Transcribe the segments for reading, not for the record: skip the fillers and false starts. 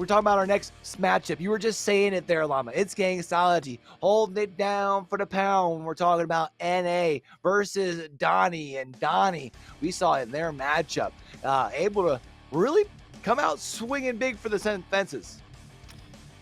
we're talking about our next matchup. You were just saying it there, Llama. It's Gangstology holding it down for the pound. We're talking about NA versus Donny. And Donny, we saw in their matchup, able to really come out swinging big for the fences.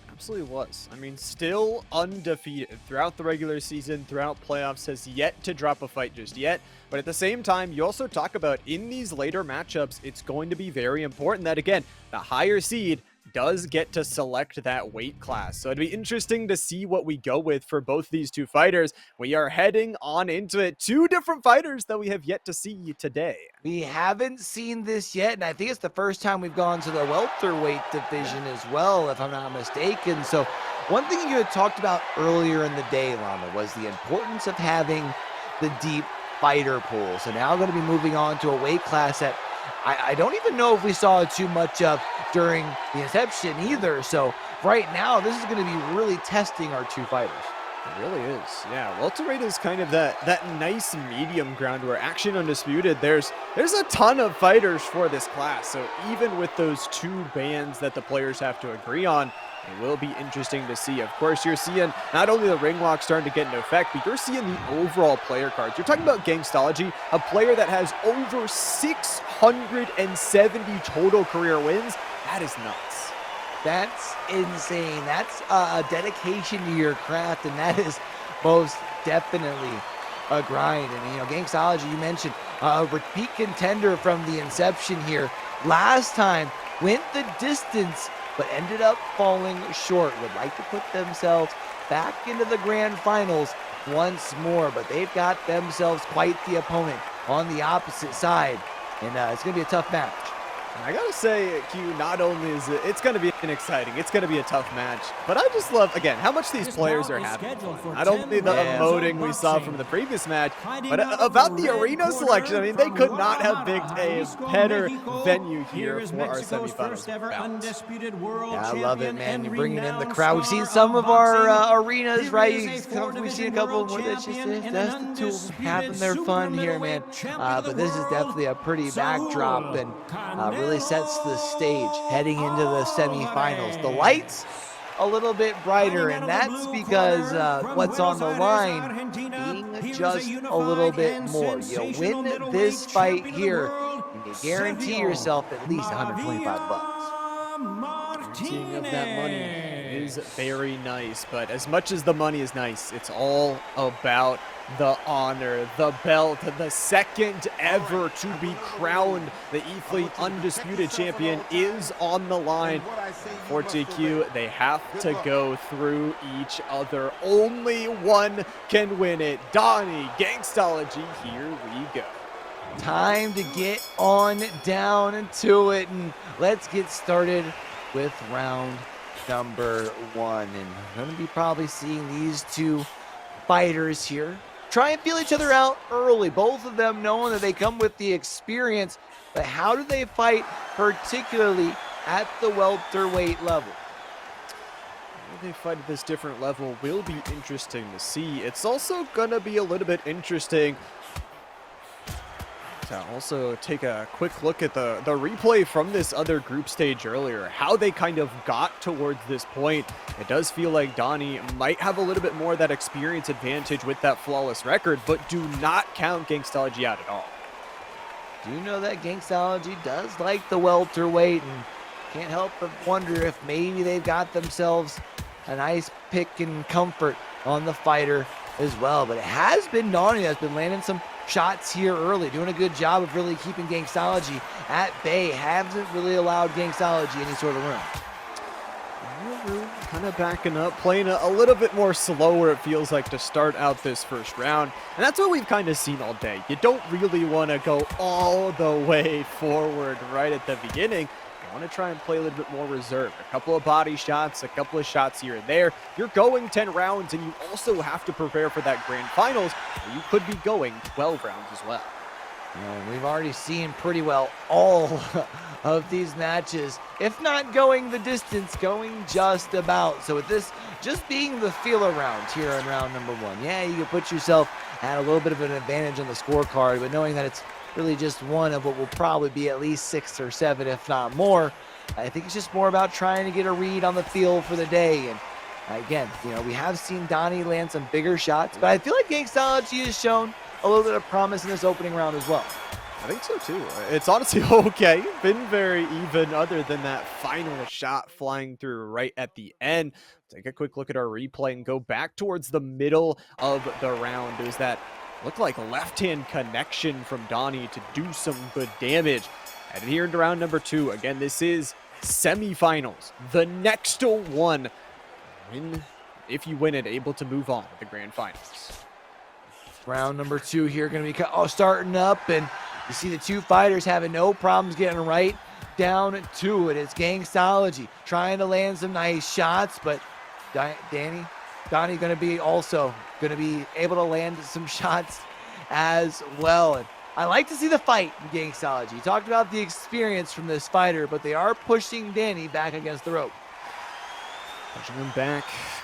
Absolutely was. I mean, still undefeated throughout the regular season, throughout playoffs, has yet to drop a fight just yet. But at the same time, you also talk about in these later matchups, it's going to be very important that, again, the higher seed does get to select that weight class. So it'd be interesting to see what we go with for both these two fighters. We are heading on into it. Two different fighters that we have yet to see today. We haven't seen this yet, and I think it's the first time we've gone to the welterweight division as well, if I'm not mistaken. So one thing you had talked about earlier in the day, Llama, was the importance of having the deep fighter pool. So now going to be moving on to a weight class that I don't even know if we saw too much of during the inception either. So right now, this is going to be really testing our two fighters. It really is. Yeah, welterweight is kind of that nice medium ground where Action Undisputed, there's a ton of fighters for this class. So even with those two bands that the players have to agree on, it will be interesting to see. Of course, you're seeing not only the ring lock starting to get into effect, but you're seeing the overall player cards. You're talking about Gangstology, a player that has over 670 total career wins. That is nuts. That's insane. That's a dedication to your craft, and that is most definitely a grind. And, you know, Gangstology, you mentioned a repeat contender from the inception here. Last time went the distance, but ended up falling short. Would like to put themselves back into the grand finals once more, but they've got themselves quite the opponent on the opposite side, and it's going to be a tough match. I gotta say, Q, not only is it's going to be exciting, it's going to be a tough match, but I just love, again, how much these players are having. Not only the emoting we saw from the previous match, but about the arena selection. I mean, they could not have picked a better venue here for our semifinals. Yeah, I love it, man. You're bringing in the crowd. We've seen some of our arenas, right? We've seen a couple more. That's the two of them having their fun here, man. But this is definitely a pretty backdrop, and really sets the stage heading into the semifinals. The lights a little bit brighter, and that's because what's on the line being just a little bit more. You win this fight here, you guarantee yourself at least $125. Guaranteeing of that money is very nice, but as much as the money is nice, it's all about the honor, the belt, the second ever to be crowned the E-Fleet Undisputed Champion is on the line. For TQ, they have to go through each other. Only one can win it. Donny, Gangstology, here we go. Time to get on down to it, and let's get started with round number one. And we're going to be probably seeing these two fighters here try and feel each other out early. Both of them knowing that they come with the experience, but how do they fight, particularly at the welterweight level? How they fight at this different level will be interesting to see. It's also going to be a little bit interesting to also take a quick look at the replay from this other group stage earlier, how they kind of got towards this point. It does feel like Donny might have a little bit more of that experience advantage with that flawless record, but do not count Gangstology out at all. Do you know that Gangstology does like the welterweight, and can't help but wonder if maybe they've got themselves a nice pick and comfort on the fighter as well. But it has been Donny that's been landing some shots here early, doing a good job of really keeping Gangstology at bay. Hasn't really allowed Gangstology any sort of room. Kind of backing up, playing a little bit more slower, it feels like, to start out this first round. And that's what we've kind of seen all day. You don't really want to go all the way forward right at the beginning. You want to try and play a little bit more reserved. A couple of body shots, a couple of shots here and there. You're going 10 rounds, and you also have to prepare for that grand finals, where you could be going 12 rounds as well. We've already seen pretty well all of these matches, if not going the distance, going just about. So with this just being the feel around here in round number one, yeah, you can put yourself at a little bit of an advantage on the scorecard, but knowing that it's really just one of what will probably be at least 6 or 7, if not more. I think it's just more about trying to get a read on the field for the day. And again, we have seen Donny land some bigger shots, but I feel like Gangstology has shown a little bit of promise in this opening round as well. I think so too. It's honestly okay. Been very even other than that final shot flying through right at the end. Take a quick look at our replay and go back towards the middle of the round. It was that looked like left-hand connection from Donny to do some good damage. And here into round number 2. Again, this is semifinals. The next one. If you win it, able to move on to the grand finals. Round number 2 here going to be starting up, and you see the two fighters having no problems getting right down to it. It's Gangstology trying to land some nice shots, but Donny going to be able to land some shots as well. And I like to see the fight in Gangstology. You talked about the experience from this fighter, but they are pushing Donny back against the rope. Pushing him back,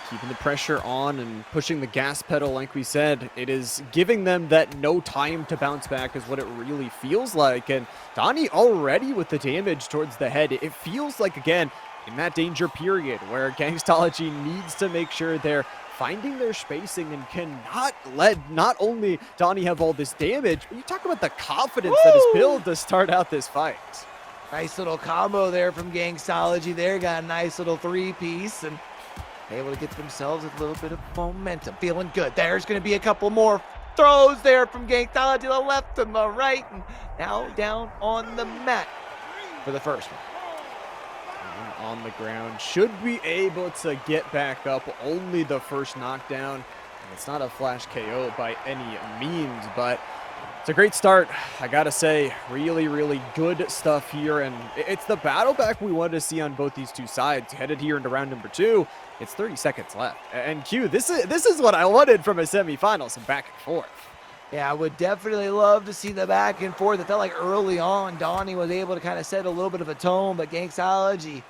keeping the pressure on and pushing the gas pedal like we said. It is giving them that no time to bounce back is what it really feels like. And Donny already with the damage towards the head. It feels like, again, in that danger period where Gangstology needs to make sure they're finding their spacing and cannot let not only Donny have all this damage, but you talk about the confidence that is built to start out this fight. Nice little combo there from Gangstology there. Got a nice little 3-piece and able to get themselves a little bit of momentum. Feeling good. There's going to be a couple more throws there from Gangstology to the left and the right. And now down on the mat for the first one. On the ground. Should be able to get back up. Only the first knockdown. And it's not a flash KO by any means, but it's a great start. I gotta say, really, really good stuff here. And it's the battle back we wanted to see on both these two sides. Headed here into round number 2. It's 30 seconds left. And Q, this is what I wanted from a semifinal, some back and forth. Yeah, I would definitely love to see the back and forth. It felt like early on, Donny was able to kind of set a little bit of a tone, but Gangstology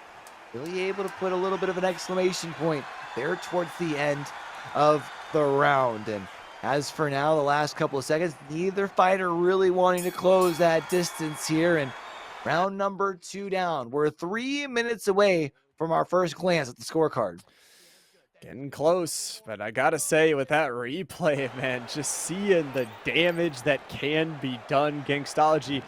really able to put a little bit of an exclamation point there towards the end of the round. And as for now, the last couple of seconds, neither fighter really wanting to close that distance here. And round number 2 down. We're 3 minutes away from our first glance at the scorecard. Getting close, but I gotta say, with that replay, man, just seeing the damage that can be done, Gangstology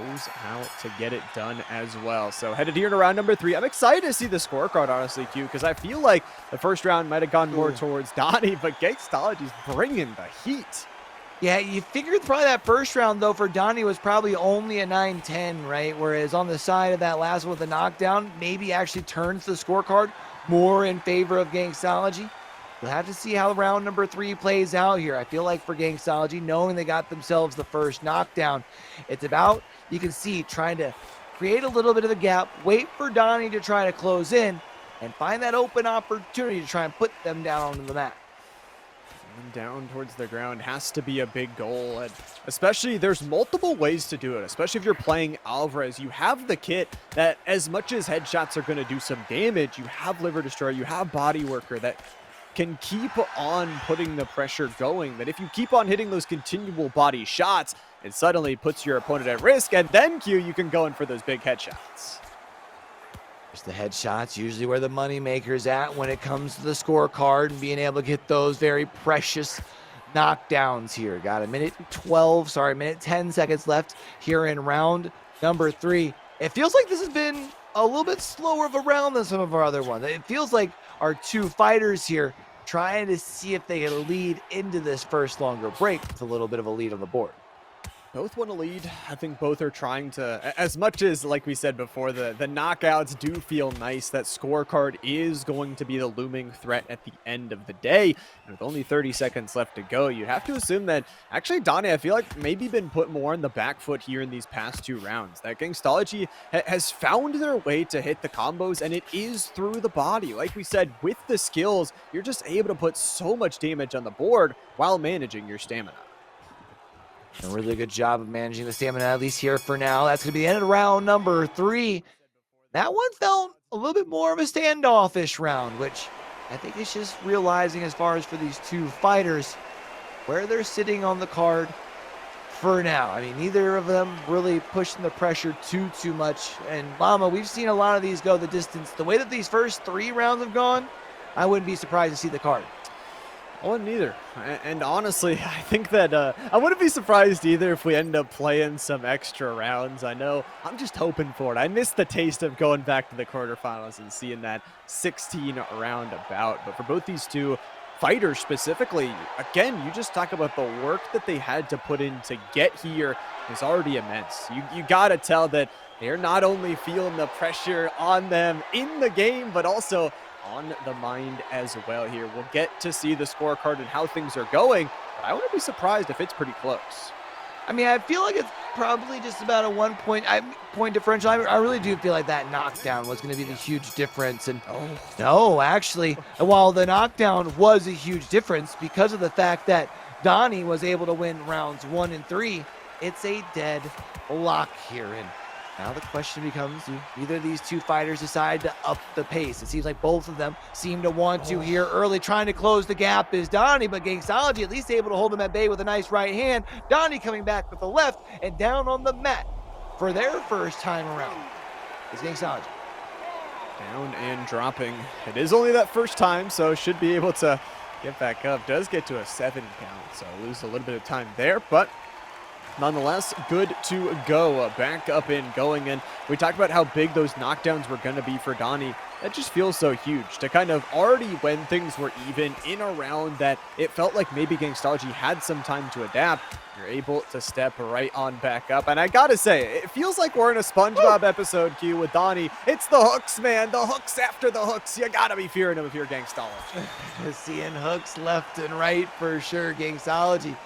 knows how to get it done as well. So headed here to round number 3. I'm excited to see the scorecard, honestly, Q, because I feel like the first round might have gone more towards Donny, but Gangstology's bringing the heat. Yeah, you figured probably that first round, though, for Donny was probably only a 9-10, right? Whereas on the side of that last one with the knockdown, maybe actually turns the scorecard more in favor of Gangstology. We'll have to see how round number 3 plays out here. I feel like for Gangstology, knowing they got themselves the first knockdown, it's about, you can see, trying to create a little bit of a gap, wait for Donny to try to close in, and find that open opportunity to try and put them down onto the mat. Down towards the ground has to be a big goal, and especially there's multiple ways to do it, especially if you're playing Alvarez. You have the kit that, as much as headshots are going to do some damage, you have Liver Destroyer, you have Body Worker that can keep on putting the pressure going, that if you keep on hitting those continual body shots, it suddenly puts your opponent at risk, and then Q, you can go in for those big headshots. The headshots usually where the money maker's at when it comes to the scorecard and being able to get those very precious knockdowns here. Got a minute 10 seconds left here in round number 3. It feels like this has been a little bit slower of a round than some of our other ones. It feels like our two fighters here trying to see if they can lead into this first longer break with a little bit of a lead on the board. Both want to lead. I think both are trying to, as much as, like we said before, the knockouts do feel nice. That scorecard is going to be the looming threat at the end of the day. And with only 30 seconds left to go, you have to assume that, actually, Donny, I feel like maybe been put more on the back foot here in these past 2 rounds. That Gangstology has found their way to hit the combos, and it is through the body. Like we said, with the skills, you're just able to put so much damage on the board while managing your stamina. A really good job of managing the stamina, at least here for now. That's going to be the end of round number 3. That one felt a little bit more of a standoffish round, which I think is just realizing, as far as for these two fighters, where they're sitting on the card for now. I mean, neither of them really pushing the pressure too much. And Llama, we've seen a lot of these go the distance. The way that these first 3 rounds have gone, I wouldn't be surprised to see the card. I wouldn't either. And honestly, I think that I wouldn't be surprised either if we end up playing some extra rounds. I know I'm just hoping for it. I miss the taste of going back to the quarterfinals and seeing that 16 round bout. But for both these two fighters specifically, again, you just talk about the work that they had to put in to get here is already immense. You got to tell that they're not only feeling the pressure on them in the game, but also on the mind as well here. We'll get to see the scorecard and how things are going, but I wouldn't be surprised if it's pretty close. I mean, I feel like it's probably just about a 1 point differential. I really do feel like that knockdown was going to be the huge difference. And no, actually, while the knockdown was a huge difference because of the fact that Donny was able to win rounds 1 and 3, it's a dead lock here. And now the question becomes, do either of these two fighters decide to up the pace? It seems like both of them seem to want to here early. Trying to close the gap is Donny, but Gangstology at least able to hold him at bay with a nice right hand. Donny coming back with the left and down on the mat for their first time around is Gangstology. Down and dropping. It is only that first time, so should be able to get back up. Does get to a 7 count, so lose a little bit of time there, but nonetheless, good to go. Back up and going. And we talked about how big those knockdowns were going to be for Donny. That just feels so huge to kind of already, when things were even in a round that it felt like maybe Gangstology had some time to adapt, you're able to step right on back up. And I gotta say, it feels like we're in a SpongeBob episode, Q, with Donny. It's the hooks, man. The hooks after the hooks. You gotta be fearing them if you're Gangstology. Seeing hooks left and right for sure, Gangstology.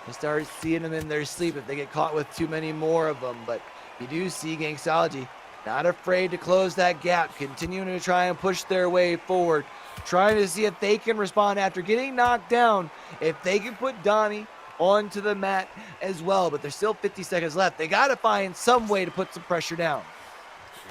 You start seeing them in their sleep if they get caught with too many more of them. But you do see Gangstology not afraid to close that gap, continuing to try and push their way forward, trying to see if they can respond after getting knocked down, if they can put Donny onto the mat as well. But there's still 50 seconds left. They got to find some way to put some pressure down.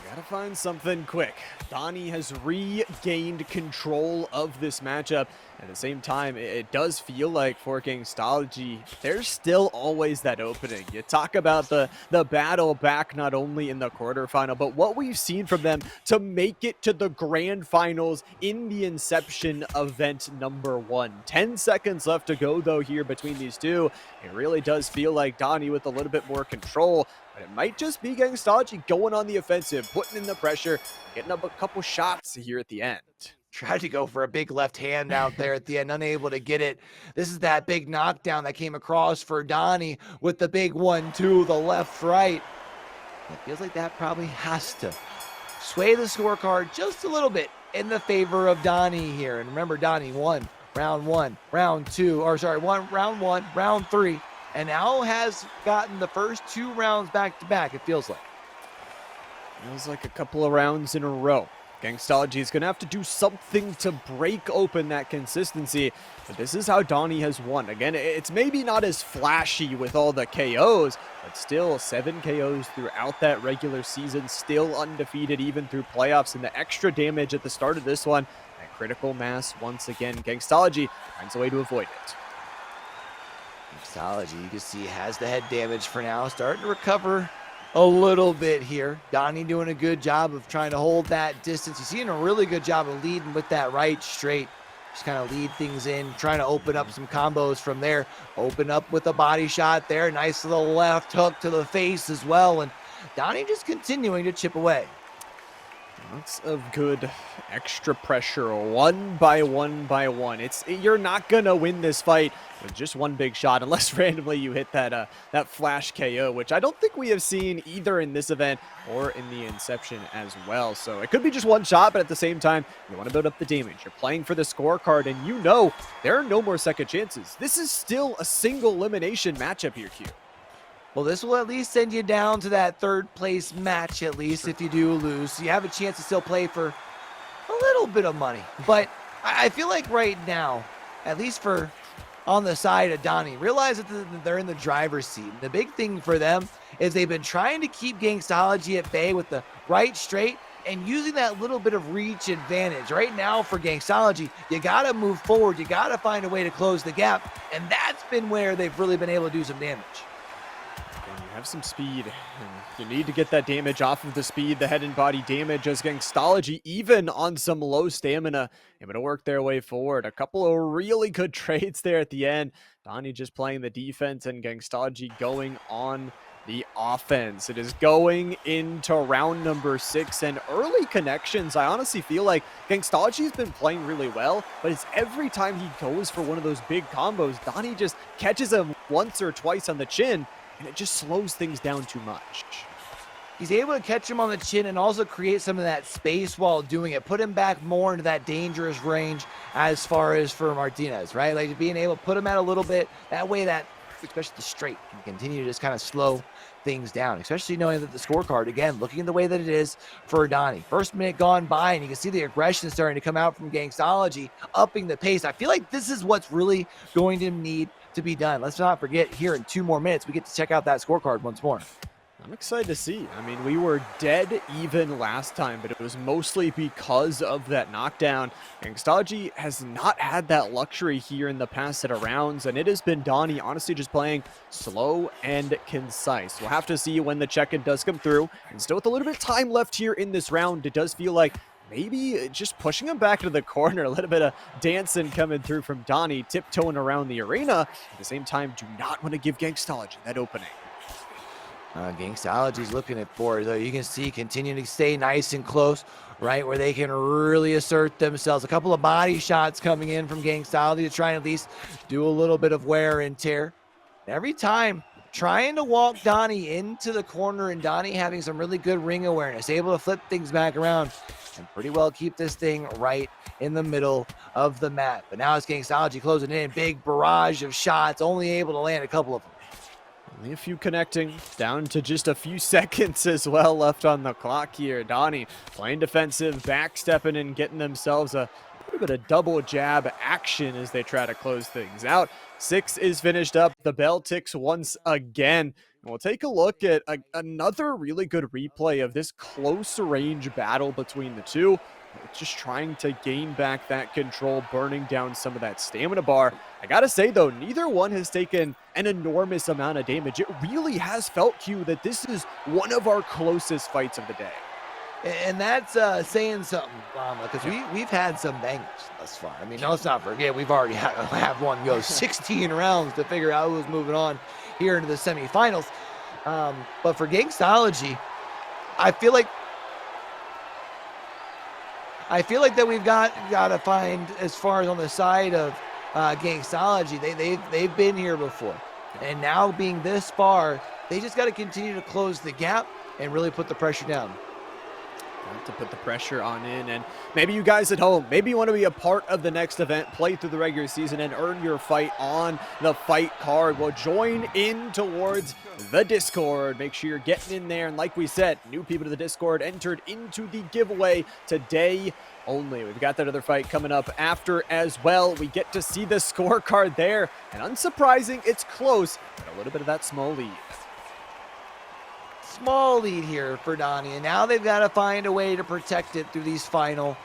Gotta find something quick. Donny has regained control of this matchup. At the same time, it does feel like for Gangstology, there's still always that opening. You talk about the battle back not only in the quarterfinal, but what we've seen from them to make it to the grand finals in the Inception event number 1. 10 seconds left to go, though, here between these two. It really does feel like Donny with a little bit more control. But it might just be Gangstology going on the offensive, putting in the pressure, getting up a couple shots here at the end. Tried to go for a big left hand out there at the end, unable to get it. This is that big knockdown that came across for Donny with the big 1-2, the left-right. It feels like that probably has to sway the scorecard just a little bit in the favor of Donny here. And remember, Donny won round 1, round 2, or sorry, round 1, round 3. And now has gotten the first 2 rounds back-to-back, it feels like. Feels like a couple of rounds in a row. Gangstology is going to have to do something to break open that consistency. But this is how Donny has won. Again, it's maybe not as flashy with all the KOs, but still 7 KOs throughout that regular season. Still undefeated even through playoffs. And the extra damage at the start of this one, that critical mass once again. Gangstology finds a way to avoid it. Gangstology, you can see, has the head damage for now. Starting to recover a little bit here. Donny doing a good job of trying to hold that distance. He's doing a really good job of leading with that right straight. Just kind of lead things in, trying to open up some combos from there. Open up with a body shot there. Nice little left hook to the face as well. And Donny just continuing to chip away. Lots of good extra pressure, one by one. You're not gonna win this fight with just one big shot unless randomly you hit that flash KO, which I don't think we have seen either in this event or in the Inception as well. So it could be just one shot, but at the same time, you want to build up the damage. You're playing for the scorecard, and you know there are no more second chances. This is still a single elimination matchup here, Q. Well, this will at least send you down to that 3rd place match, at least, if you do lose. So you have a chance to still play for a little bit of money. But I feel like right now, at least for on the side of Donny, realize that they're in the driver's seat. The big thing for them is they've been trying to keep Gangstology at bay with the right straight and using that little bit of reach advantage. Right now for Gangstology, you got to move forward. You got to find a way to close the gap. And that's been where they've really been able to do some damage. have some speed, and you need to get that damage off of the speed, the head and body damage, as Gangstology, even on some low stamina, able to work their way forward. A couple of really good trades there at the end. Donny just playing the defense and Gangstology going on the offense. It is going into round number 6, and early connections. I honestly feel like Gangstology's been playing really well, but it's every time he goes for one of those big combos, Donny just catches him once or twice on the chin, and it just slows things down too much. He's able to catch him on the chin and also create some of that space while doing it. Put him back more into that dangerous range as far as for Martinez, right? Like being able to put him out a little bit. That way that, especially the straight, can continue to just kind of slow things down, especially knowing that the scorecard, again, looking the way that it is for Donny. First minute gone by, and you can see the aggression starting to come out from Gangstology, upping the pace. I feel like this is what's really going to need to be done. Let's not forget, here in 2 more minutes, we get to check out that scorecard once more. I'm excited to see. I mean, we were dead even last time, but it was mostly because of that knockdown. Gangstology has not had that luxury here in the past set of rounds, and it has been Donny honestly just playing slow and concise. We'll have to see when the check-in does come through, and still with a little bit of time left here in this round, it does feel like maybe just pushing him back into the corner, a little bit of dancing coming through from Donny, tiptoeing around the arena. At the same time, do not want to give Gangstology that opening. Gangstology's looking at for, though. You can see continuing to stay nice and close, right, where they can really assert themselves. A couple of body shots coming in from Gangstology to try and at least do a little bit of wear and tear. Every time trying to walk Donny into the corner, and Donny having some really good ring awareness, able to flip things back around and pretty well keep this thing right in the middle of the mat. But now it's Gangstology closing in, big barrage of shots, only able to land a couple of them. Only a few connecting, down to just a few seconds as well left on the clock here. Donny playing defensive, backstepping and getting themselves a little bit of double jab action as they try to close things out. 6 is finished up. The bell ticks once again. And we'll take a look at another really good replay of this close range battle between the two. Just trying to gain back that control, burning down some of that stamina bar. I gotta say though, neither one has taken an enormous amount of damage. It really has felt, Q, that this is one of our closest fights of the day. And that's saying something, because we've had some bangers thus far. I mean, let's not forget, we've already had one go 16 rounds to figure out who's moving on here into the semifinals. But for Gangstology, I feel like that we've got to find, as far as on the side of Gangstology, they've been here before, and now being this far, they just got to continue to close the gap and really put the pressure down. To put the pressure on in. And maybe you guys at home, maybe you want to be a part of the next event, play through the regular season and earn your fight on the fight card. Well, join in towards the Discord. Make sure you're getting in there, and like we said, new people to the Discord entered into the giveaway today only. We've got that other fight coming up after as well. We get to see the scorecard there, and unsurprising, it's close, but a little bit of that small lead. Small lead here for Donny, and now they've got to find a way to protect it through these final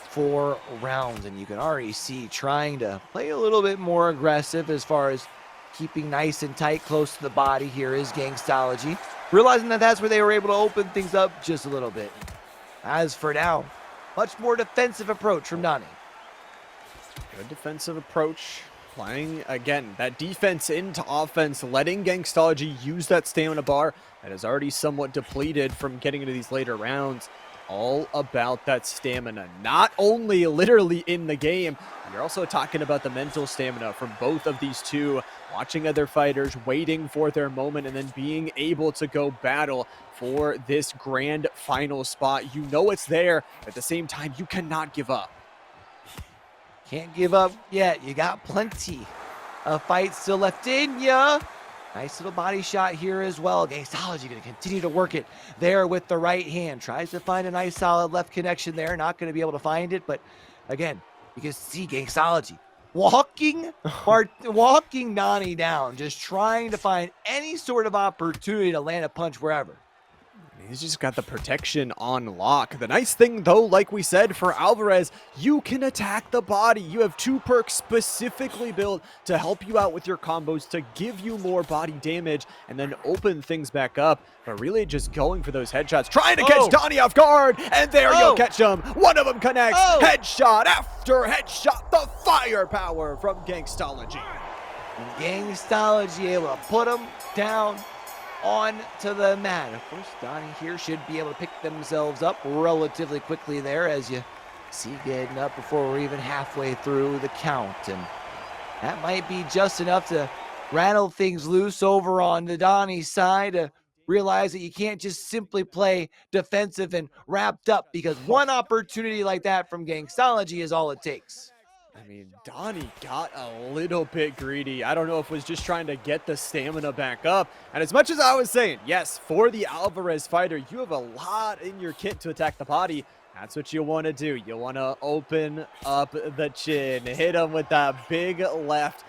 4 rounds. And you can already see trying to play a little bit more aggressive as far as keeping nice and tight close to the body. Here is Gangstology, realizing that that's where they were able to open things up just a little bit. As for now, much more defensive approach from Donny. Good defensive approach. Playing, again, that defense into offense, letting Gangstology use that stamina bar that is already somewhat depleted from getting into these later rounds. All about that stamina, not only literally in the game, you're also talking about the mental stamina from both of these two, watching other fighters, waiting for their moment, and then being able to go battle for this grand final spot. You know it's there, but at the same time, you cannot give up. Can't give up yet. You got plenty of fights still left in ya. Nice little body shot here as well. Gangstology going to continue to work it there with the right hand. Tries to find a nice solid left connection there. Not going to be able to find it, but again, you can see Gangstology walking Donny down, just trying to find any sort of opportunity to land a punch wherever. He's just got the protection on lock. The nice thing, though, like we said, for Alvarez, you can attack the body. You have 2 perks specifically built to help you out with your combos, to give you more body damage, and then open things back up. But really just going for those headshots, trying to catch Donny off guard, and there you catch him. One of them connects. Headshot after headshot. The firepower from Gangstology. Gangstology able to put him down onto the mat. Of course, Donny here should be able to pick themselves up relatively quickly there, as you see getting up before we're even halfway through the count. And that might be just enough to rattle things loose over on the Donny side, to realize that you can't just simply play defensive and wrapped up, because one opportunity like that from Gangstology is all it takes. I mean, Donny got a little bit greedy. I don't know if it was just trying to get the stamina back up. And as much as I was saying, yes, for the Alvarez fighter, you have a lot in your kit to attack the body. That's what you want to do. You want to open up the chin, hit him with that big left.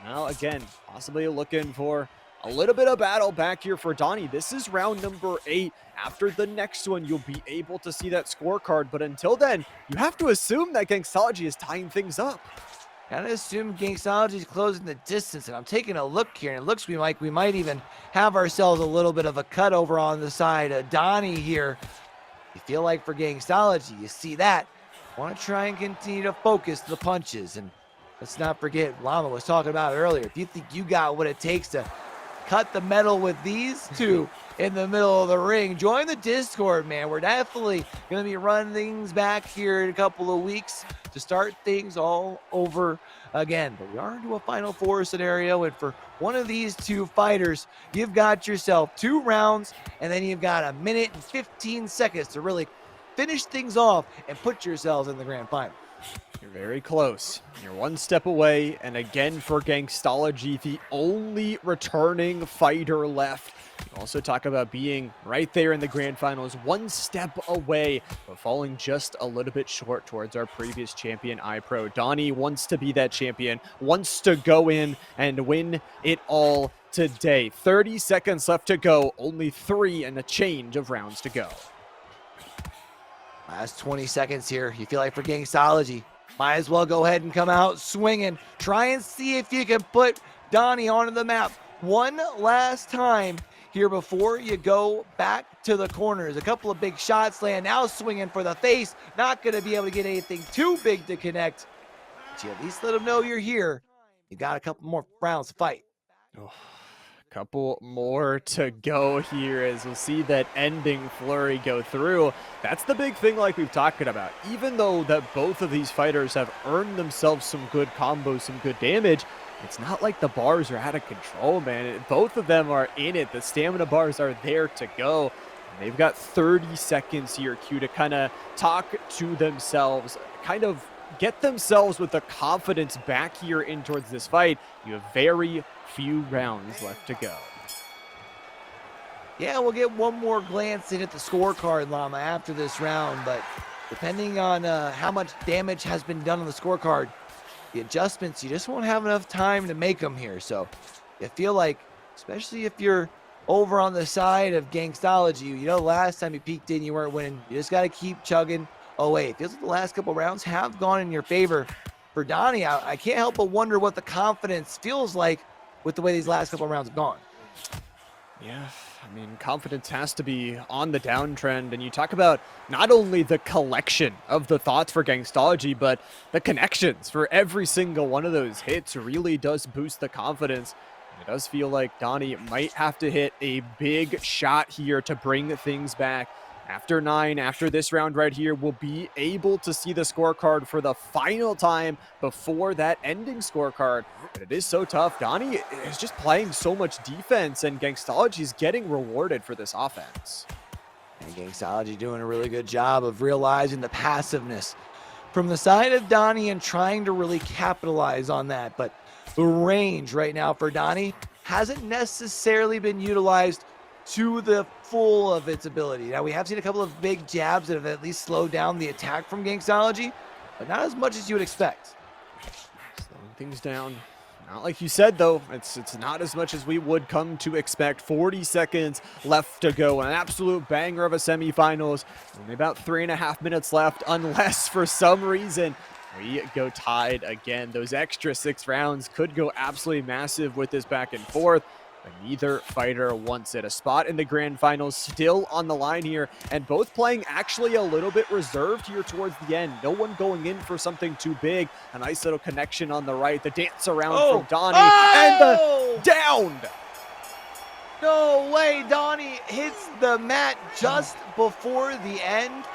Now, again, possibly looking for a little bit of battle back here for Donny. This is round number 8. After the next one, you'll be able to see that scorecard. But until then, you have to assume that Gangstology is tying things up. Gotta assume Gangstology is closing the distance. And I'm taking a look here, and it looks like we might even have ourselves a little bit of a cut over on the side of Donny here. You feel like for Gangstology, you see that. Want to try and continue to focus the punches. And let's not forget, Llama was talking about it earlier. If you think you got what it takes to cut the metal with these two in the middle of the ring, join the Discord, man. We're definitely going to be running things back here in a couple of weeks to start things all over again. But we are into a Final Four scenario, and for one of these two fighters, you've got yourself 2 rounds, and then you've got 1 minute and 15 seconds to really finish things off and put yourselves in the grand final. You're very close. You're 1 step away, and again for Gangstology, the only returning fighter left. You also talk about being right there in the grand finals, 1 step away, but falling just a little bit short towards our previous champion, iPro. Donny wants to be that champion, wants to go in and win it all today. 30 seconds left to go, only 3 and a change of rounds to go. Last 20 seconds here. You feel like for Gangstology, might as well go ahead and come out swinging. Try and see if you can put Donny onto the map one last time here before you go back to the corners. A couple of big shots land. Now swinging for the face. Not going to be able to get anything too big to connect. But you at least let them know you're here. You got a couple more rounds to fight. Oh. Couple more to go here as we'll see that ending flurry go through. That's the big thing like we've talked about. Even though that both of these fighters have earned themselves some good combos, some good damage, it's not like the bars are out of control, man. Both of them are in it. The stamina bars are there to go. And they've got 30 seconds here, Q, to kind of talk to themselves, kind of get themselves with the confidence back here in towards this fight. You have very few rounds left to go. Yeah, we'll get one more glance in at the scorecard, Llama, after this round, but depending on how much damage has been done on the scorecard, the adjustments, you just won't have enough time to make them here. So you feel like, especially if you're over on the side of Gangstology, you know, last time you peeked in, you weren't winning. You just got to keep chugging away. It feels like the last couple rounds have gone in your favor. For Donny, I can't help but wonder what the confidence feels like with the way these last couple rounds have gone. Yeah, I mean, confidence has to be on the downtrend, and you talk about not only the collection of the thoughts for Gangstology, but the connections for every single one of those hits really does boost the confidence. It does feel like Donny might have to hit a big shot here to bring things back. After 9, after this round right here, we'll be able to see the scorecard for the final time before that ending scorecard. But it is so tough. Donny is just playing so much defense, and Gangstology is getting rewarded for this offense. And Gangstology doing a really good job of realizing the passiveness from the side of Donny and trying to really capitalize on that. But the range right now for Donny hasn't necessarily been utilized to the full of its ability. Now, we have seen a couple of big jabs that have at least slowed down the attack from Gangstology, but not as much as you would expect. Slowing things down, Like you said, though, it's not as much as we would come to expect. 40 seconds left to go. An absolute banger of a semifinals. Only about 3.5 minutes left, unless for some reason we go tied again. Those extra 6 rounds could go absolutely massive with this back and forth, but neither fighter wants it. A spot in the grand finals still on the line here, and both playing actually a little bit reserved here towards the end. No one going in for something too big. A nice little connection on the right. The dance around from Donny, and the downed. No way, Donny hits the mat just before the end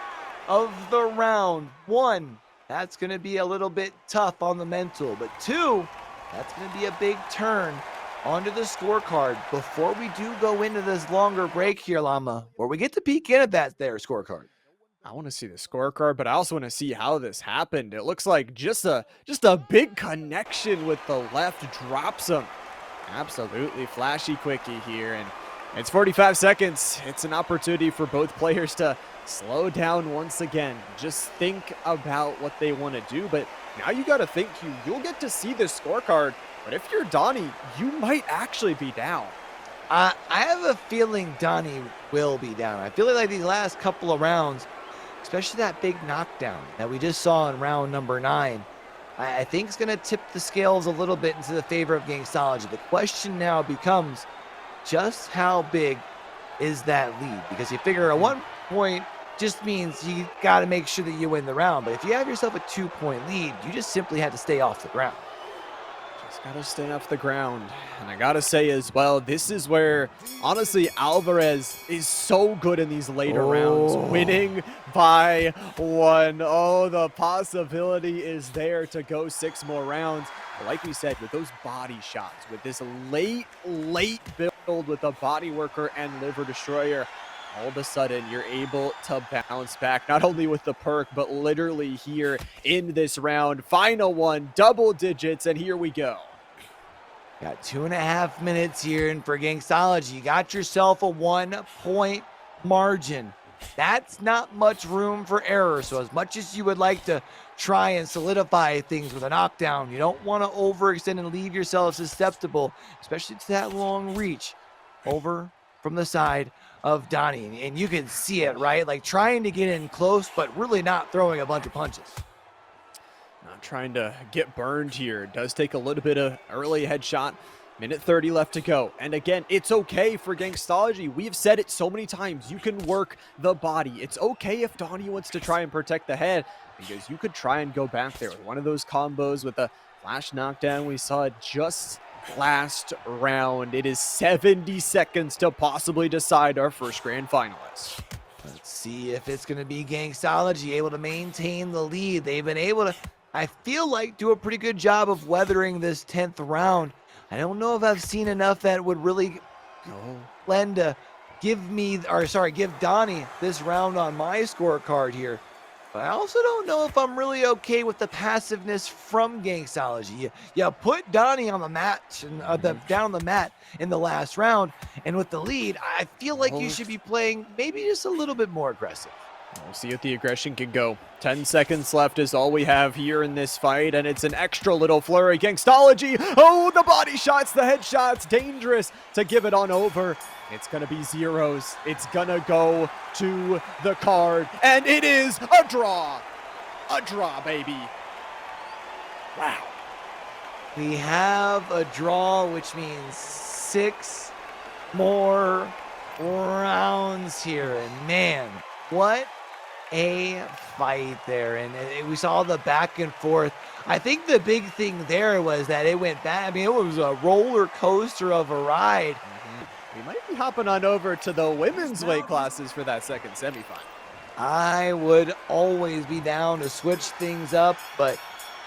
of the round. 1, that's going to be a little bit tough on the mental, but 2, that's going to be a big turn onto the scorecard before we do go into this longer break here, Llama, where we get to peek in at that there scorecard. I want to see the scorecard, but I also want to see how this happened. It looks like just a big connection with the left drops him. Absolutely flashy quickie here, and it's 45 seconds. It's an opportunity for both players to slow down once again. Just think about what they want to do, but now you got to think you'll get to see this scorecard. But if you're Donny, you might actually be down. I have a feeling Donny will be down. I feel like these last couple of rounds, especially that big knockdown that we just saw in round number 9, I think it's going to tip the scales a little bit into the favor of Gangstology. The question now becomes, just how big is that lead? Because you figure at 1 point just means you got to make sure that you win the round. But if you have yourself a 2-point lead, you just simply have to stay off the ground. Gotta stay off the ground. And I gotta say as well, this is where, honestly, Alvarez is so good in these later rounds, winning by 1. Oh, the possibility is there to go 6 more rounds. But like we said, with those body shots, with this late build with the body worker and liver destroyer, all of a sudden you're able to bounce back, not only with the perk, but literally here in this round. Final one, double digits, and here we go. Got 2.5 minutes here, and for Gangstology, you got yourself a 1-point margin. That's not much room for error, so as much as you would like to try and solidify things with a knockdown, you don't want to overextend and leave yourself susceptible, especially to that long reach over from the side of Donny. And you can see it, right? Like trying to get in close, but really not throwing a bunch of punches. Not trying to get burned here. It does take a little bit of early headshot. Minute 30 left to go. And again, it's okay for Gangstology. We've said it so many times. You can work the body. It's okay if Donny wants to try and protect the head, because you could try and go back there with one of those combos with a flash knockdown we saw just last round. It is 70 seconds to possibly decide our first grand finalist. Let's see if it's going to be Gangstology able to maintain the lead. They've been able to, I feel like, do a pretty good job of weathering this 10th round. I don't know if I've seen enough that would really lend to give Donny this round on my scorecard here. But I also don't know if I'm really okay with the passiveness from Gangstology. You put Donny on the mat, down on the mat in the last round, and with the lead, I feel like you should be playing maybe just a little bit more aggressive. We'll see if the aggression can go. 10 seconds left is all we have here in this fight, and it's an extra little flurry. Gangstology, oh, the body shots, the headshots, dangerous to give it on over. It's going to be zeros. It's going to go to the card, and it is a draw. A draw, baby. Wow. We have a draw, which means 6 more rounds here, and man, what a fight there. And we saw the back and forth. I think the big thing there was that it went back. I mean, it was a roller coaster of a ride. We might be hopping on over to the women's weight classes for that second semifinal. I would always be down to switch things up, but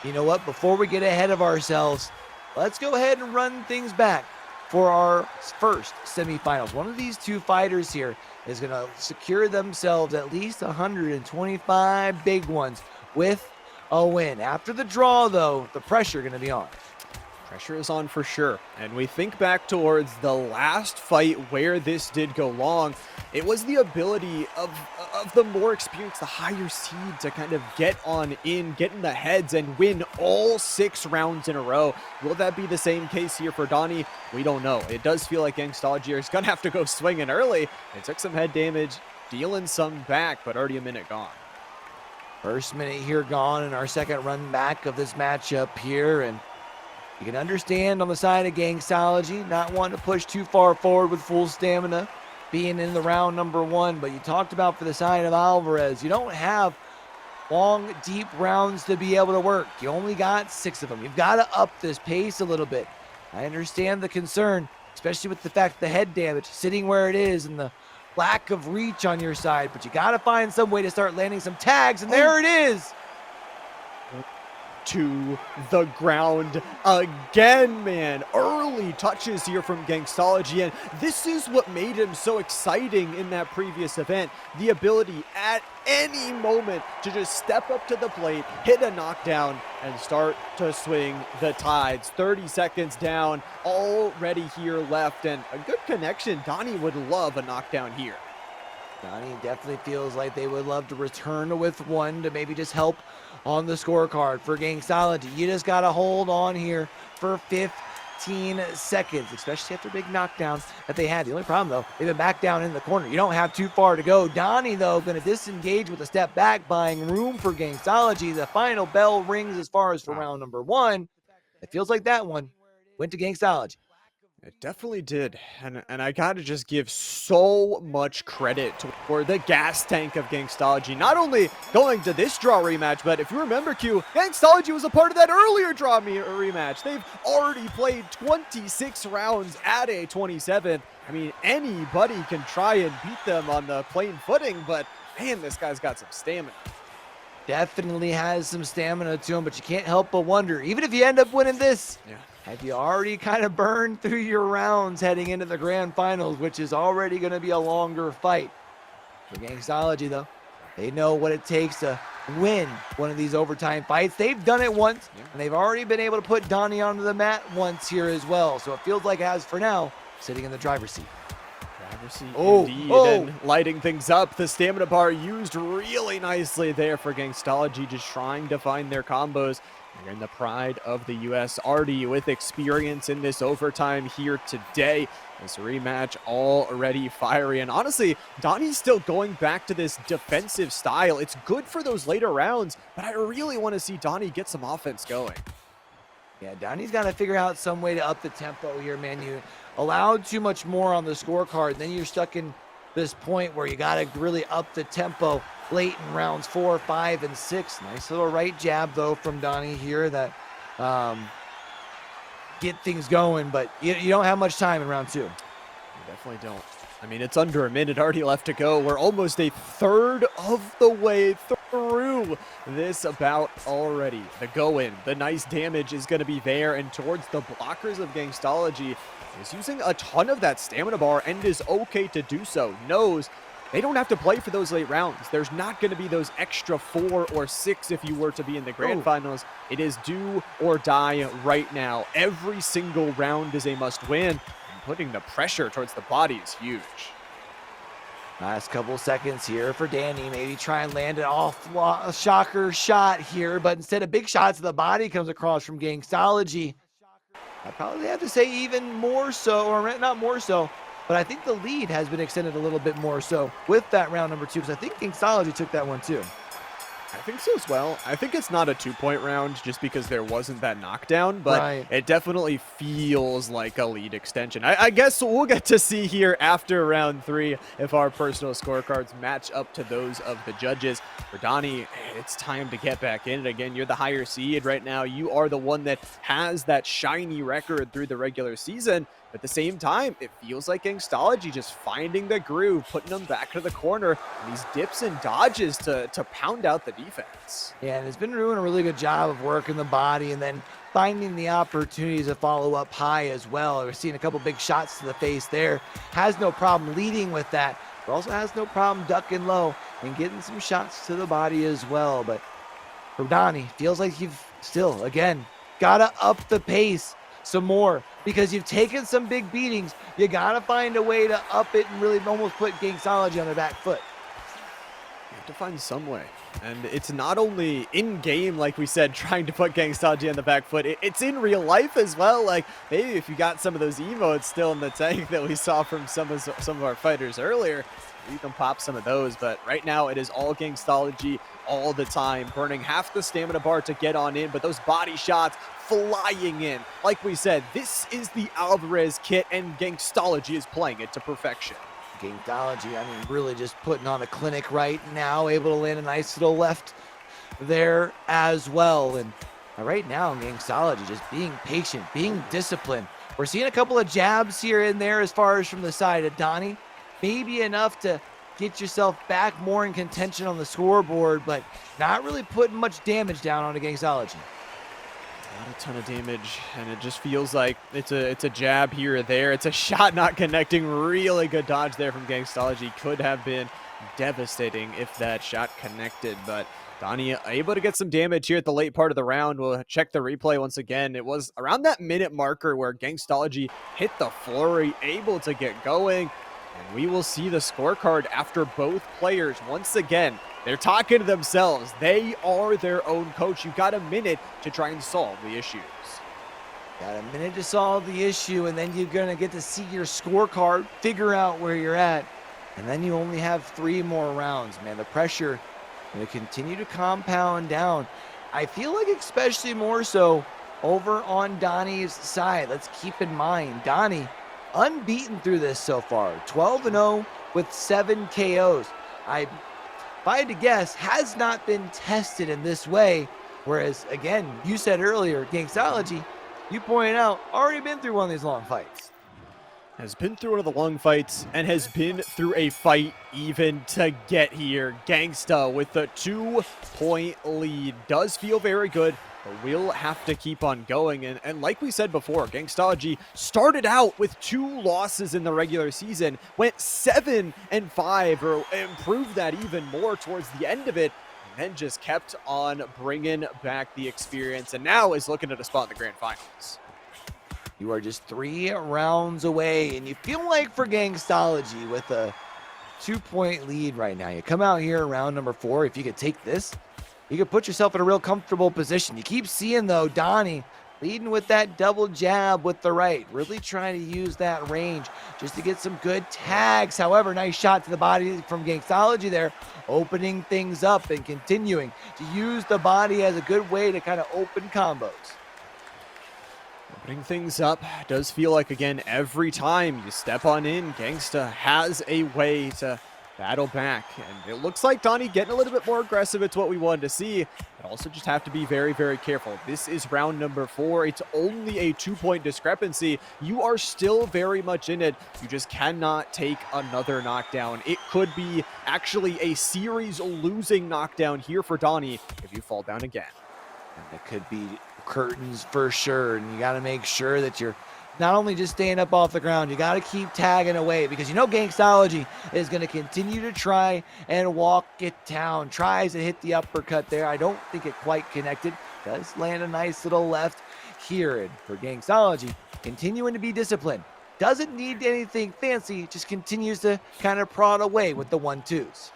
you know what? Before we get ahead of ourselves, let's go ahead and run things back for our first semifinals. One of these two fighters here is going to secure themselves at least 125 big ones with a win. After the draw, though, the pressure going to be on. Pressure is on for sure. And we think back towards the last fight where this did go long. It was the ability of the more experienced, the higher seed to kind of get in the heads and win all 6 rounds in a row. Will that be the same case here for Donny? We don't know. It does feel like Gangstology is going to have to go swinging early. They took some head damage, dealing some back, but already a minute gone. First minute here gone in our second run back of this matchup here, and you can understand on the side of Gangstology not wanting to push too far forward with full stamina, being in the round number 1, but you talked about for the side of Alvarez, you don't have long, deep rounds to be able to work. You only got 6 of them. You've got to up this pace a little bit. I understand the concern, especially with the fact the head damage sitting where it is and the lack of reach on your side, but you got to find some way to start landing some tags, and there it is. To the ground again, man. Early touches here from Gangstology, and this is what made him so exciting in that previous event. The ability at any moment to just step up to the plate, hit a knockdown, and start to swing the tides. 30 seconds down, already here left, and a good connection. Donny would love a knockdown here. Donny definitely feels like they would love to return with one to maybe just help on the scorecard for Gangstology. You just got to hold on here for 15 seconds, especially after big knockdowns that they had. The only problem, though, they've been back down in the corner. You don't have too far to go. Donny, though, going to disengage with a step back, buying room for Gangstology. The final bell rings as far as for round number 1. It feels like that one went to Gangstology. It definitely did, and I gotta just give so much credit for the gas tank of Gangstology. Not only going to this draw rematch, but if you remember, Q, Gangstology was a part of that earlier draw rematch. They've already played 26 rounds at a 27th. I mean, anybody can try and beat them on the plain footing, but man, this guy's got some stamina. Definitely has some stamina to him, but you can't help but wonder, even if you end up winning this, have you already kind of burned through your rounds heading into the grand finals, which is already going to be a longer fight? For Gangstology, though, they know what it takes to win one of these overtime fights. They've done it once, and they've already been able to put Donny onto the mat once here as well. So it feels like, as for now, sitting in the driver's seat. Indeed, and lighting things up. The stamina bar used really nicely there for Gangstology, just trying to find their combos. They're in the pride of the U.S. Artie with experience in this overtime here today. This rematch already fiery, and honestly, Donny's still going back to this defensive style. It's good for those later rounds, but I really want to see Donny get some offense going. Yeah, Donny's got to figure out some way to up the tempo here, man. You allowed too much more on the scorecard, then you're stuck in this point where you got to really up the tempo late in rounds 4, 5, and 6. Nice little right jab, though, from Donny here that get things going, but you don't have much time in round 2. You definitely don't. I mean, it's under a minute already left to go. We're almost a third of the way through this bout already. The go-in, the nice damage is going to be there, and towards the blockers of Gangstology is using a ton of that stamina bar and is okay to do so. Knows they don't have to play for those late rounds. There's not going to be those extra 4 or 6 if you were to be in the grand finals. It is do or die right now. Every single round is a must win. And putting the pressure towards the body is huge. Last couple seconds here for Donny. Maybe try and land an off shocker shot here, but instead of big shots to the body comes across from Gangstology. I probably have to say even more so, or not more so, but I think the lead has been extended a little bit more so with that round number 2, because I think Gangstology took that one too. I think so as well. I think it's not a 2-point round just because there wasn't that knockdown, but it definitely feels like a lead extension. I guess we'll get to see here after round 3 if our personal scorecards match up to those of the judges. For Donny, it's time to get back in it again. You're the higher seed right now. You are the one that has that shiny record through the regular season. At the same time, it feels like Gangstology just finding the groove, putting them back to the corner, and these dips and dodges to pound out the defense. Yeah, and it's been doing a really good job of working the body and then finding the opportunities to follow up high as well. We're seeing a couple big shots to the face there. Has no problem leading with that, but also has no problem ducking low and getting some shots to the body as well. But for Donny, feels like you've still, again, got to up the pace some more, because you've taken some big beatings. You got to find a way to up it and really almost put Gangstology on their back foot. You have to find some way. And it's not only in-game, like we said, trying to put Gangstology on the back foot. It's in real life as well. Like, maybe if you got some of those emotes still in the tank that we saw from some of our fighters earlier, you can pop some of those. But right now, it is all Gangstology all the time, burning half the stamina bar to get on in, but those body shots flying in. Like we said, this is the Alvarez kit, and Gangstology is playing it to perfection. Gangstology, I mean, really just putting on a clinic right now, able to land a nice little left there as well. And right now, Gangstology just being patient, being disciplined. We're seeing a couple of jabs here and there as far as from the side of Donny. Maybe enough to get yourself back more in contention on the scoreboard, but not really putting much damage down on a Gangstology. Not a ton of damage, and it just feels like it's a jab here or there. It's a shot not connecting. Really good dodge there from Gangstology. Could have been devastating if that shot connected, but Donny able to get some damage here at the late part of the round. We'll check the replay once again. It was around that minute marker where Gangstology hit the flurry, able to get going, and we will see the scorecard after both players once again. They're talking to themselves. They are their own coach. You've got a minute to try and solve the issues. Got a minute to solve the issue, and then you're going to get to see your scorecard, figure out where you're at, and then you only have 3 more rounds, man. The pressure going to continue to compound down. I feel like especially more so over on Donny's side. Let's keep in mind, Donny unbeaten through this so far. 12-0 with 7 KOs. If I had to guess, has not been tested in this way. Whereas, again, you said earlier, Gangstology, you pointed out, already been through one of these long fights. Has been through one of the long fights and has been through a fight even to get here. Gangsta with a 2-point lead. Does feel very good, but we'll have to keep on going. And like we said before, Gangstology started out with 2 losses in the regular season, went 7-5, or improved that even more towards the end of it, and then just kept on bringing back the experience, and now is looking at a spot in the grand finals. You are just 3 rounds away, and you feel like for Gangstology with a 2-point lead right now, you come out here round number 4, if you could take this, you could put yourself in a real comfortable position. You keep seeing, though, Donny leading with that double jab with the right, really trying to use that range just to get some good tags. However, nice shot to the body from Gangstology there, opening things up and continuing to use the body as a good way to kind of open combos. Opening things up does feel like, again, every time you step on in, Gangsta has a way to battle back, and it looks like Donny getting a little bit more aggressive. It's what we wanted to see, but also just have to be very, very careful. This is round number 4. It's only a 2-point discrepancy. You are still very much in it. You just cannot take another knockdown. It could be actually a series losing knockdown here for Donny if you fall down again. And it could be curtains for sure, and you got to make sure that you're not only just staying up off the ground, you got to keep tagging away, because you know Gangstology is going to continue to try and walk it down. Tries to hit the uppercut there. I don't think it quite connected. Does land a nice little left here. And for Gangstology, continuing to be disciplined. Doesn't need anything fancy, just continues to kind of prod away with the 1-2s.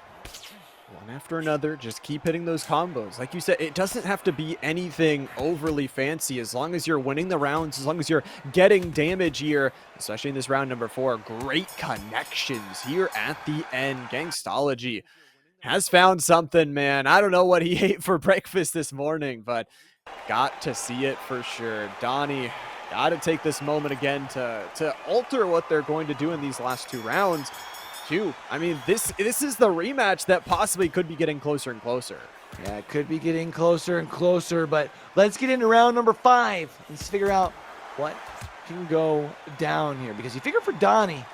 One after another, just keep hitting those combos. Like you said, it doesn't have to be anything overly fancy, as long as you're winning the rounds, as long as you're getting damage here, especially in this round number 4. Great connections here at the end. Gangstology has found something, man. I don't know what he ate for breakfast this morning, but got to see it for sure. Donny got to take this moment again to alter what they're going to do in these last 2 rounds. I mean, this is the rematch that possibly could be getting closer and closer. Yeah, it could be getting closer and closer, but let's get into round number 5. Let's figure out what can go down here, because you figure for Donny,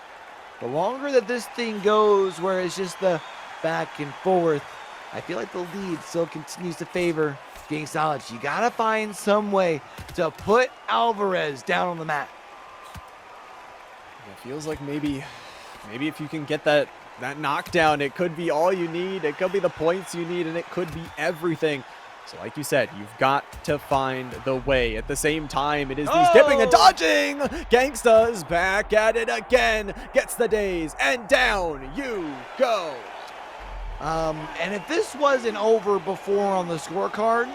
the longer that this thing goes, where it's just the back and forth, I feel like the lead still continues to favor Gangstology. You got to find some way to put Alvarez down on the mat. It feels like maybe if you can get that knockdown, it could be all you need. It could be the points you need, and it could be everything. So like you said, you've got to find the way. At the same time, it is these dipping and dodging. Gangsta's back at it again. Gets the daze, and down you go. And if this wasn't over before on the scorecard,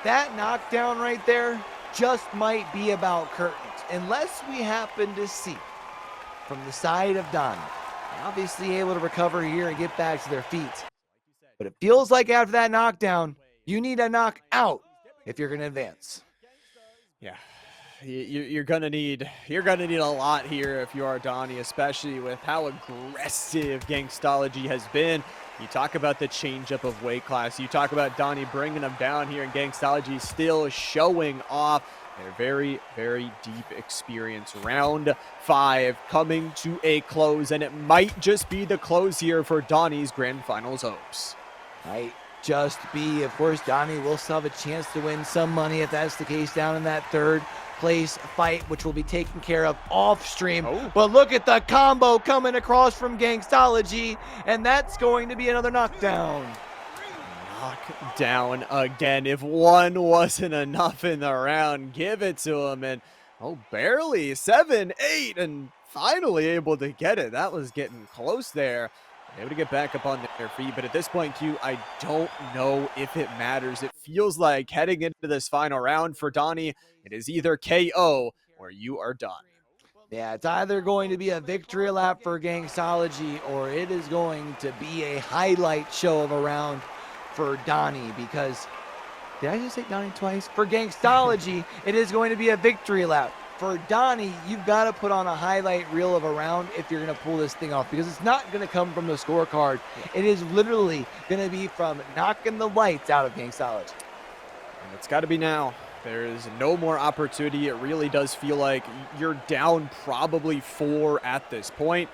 that knockdown right there just might be about curtains, unless we happen to see from the side of Donny. Obviously able to recover here and get back to their feet. But it feels like after that knockdown, you need a knockout if you're going to advance. Yeah, you're gonna need a lot here if you are Donny, especially with how aggressive Gangstology has been. You talk about the changeup of weight class. You talk about Donny bringing them down here, and Gangstology still showing off their very, very deep experience. Round 5 coming to a close, and it might just be the close here for Donny's Grand Finals hopes. Might just be. Of course, Donny will still have a chance to win some money if that's the case down in that third place fight, which will be taken care of off stream. But look at the combo coming across from Gangstology, and that's going to be another knockdown. Knockdown again. If one wasn't enough in the round, give it to him. And barely 7, 8, and finally able to get it. That was getting close there. Able to get back up on their feet, but at this point, Q, I don't know if it matters. It feels like heading into this final round for Donny, it is either KO or you are done. Yeah, it's either going to be a victory lap for Gangstology or it is going to be a highlight show of a round for Donny, because, did I just say Donny twice? For Gangstology, it is going to be a victory lap. For Donny, you've got to put on a highlight reel of a round if you're going to pull this thing off, because it's not going to come from the scorecard. It is literally going to be from knocking the lights out of Gangstology. And it's got to be now. There is no more opportunity. It really does feel like you're down probably 4 at this point.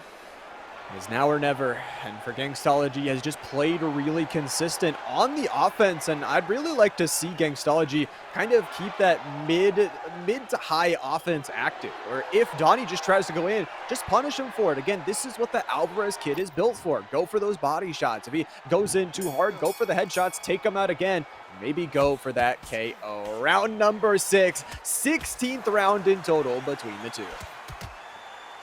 It is now or never, and for Gangstology has just played really consistent on the offense, and I'd really like to see Gangstology kind of keep that mid to high offense active, or if Donny just tries to go in, just punish him for it. Again, this is what the Alvarez kid is built for. Go for those body shots. If he goes in too hard, go for the headshots, take him out again, maybe go for that KO. Round number 6, 16th round in total between the two.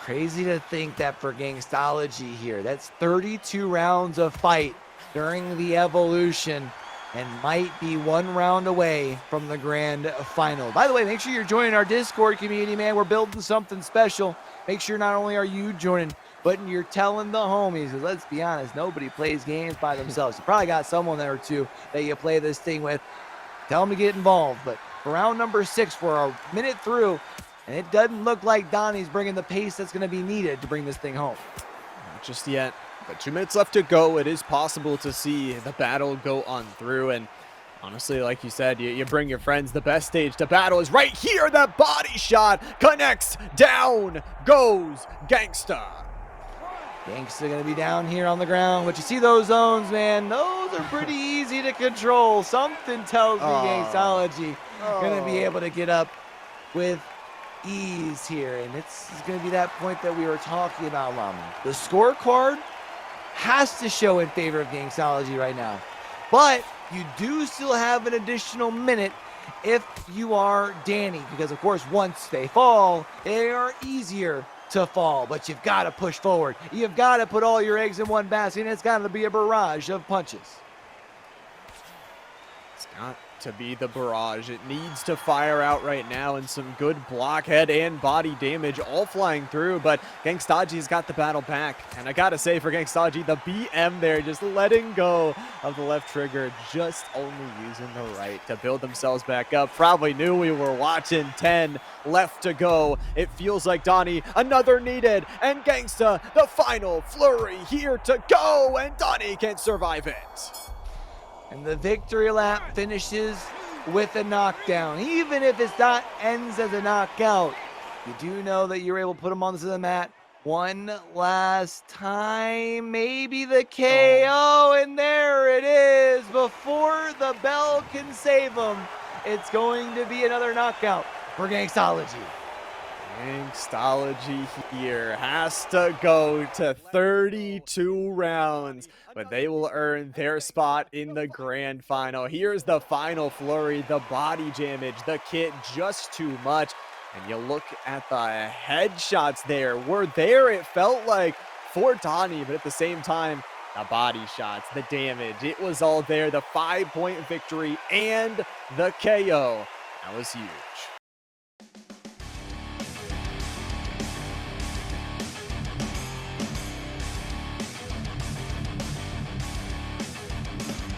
Crazy to think that for Gangstology here, that's 32 rounds of fight during the evolution and might be 1 round away from the grand final. By the way, make sure you're joining our Discord community, man. We're building something special. Make sure not only are you joining, but you're telling the homies, because let's be honest, nobody plays games by themselves. You probably got someone there or two that you play this thing with. Tell them to get involved. But for round number 6, we're a minute through, and it doesn't look like Donny's bringing the pace that's going to be needed to bring this thing home. Not just yet, but 2 minutes left to go. It is possible to see the battle go on through, and honestly, like you said, you bring your friends. The best stage to battle is right here. That body shot connects. Down goes Gangsta. Gangsta going to be down here on the ground, but you see those zones, man, those are pretty easy to control. Something tells me Gangstology going to be able to get up with ease here, and it's going to be that point that we were talking about, Lama. The scorecard has to show in favor of Gangstology right now, but you do still have an additional minute if you are Danny, because of course once they fall, they are easier to fall, but you've got to push forward. You've got to put all your eggs in one basket, and it's got to be a barrage of punches. It's got to be the barrage. It needs to fire out right now, and some good blockhead and body damage all flying through, but Gangstology's got the battle back. And I gotta say, for Gangstology, the BM there, just letting go of the left trigger, just only using the right to build themselves back up. Probably knew we were watching. 10 left to go. It feels like Donny, another needed, and Gangsta, the final flurry here to go, and Donny can't survive it. And the victory lap finishes with a knockdown. Even if it's not ends as a knockout, you do know that you're able to put him onto the mat one last time. Maybe the KO, and there it is. Before the bell can save him, it's going to be another knockout for Gangstology. Gangstology here has to go to 32 rounds, but they will earn their spot in the grand final. Here's the final flurry, the body damage, the kit just too much. And you look at the headshots there. Were there, it felt like, for Donny, but at the same time, the body shots, the damage, it was all there. The 5-point victory and the KO. That was huge.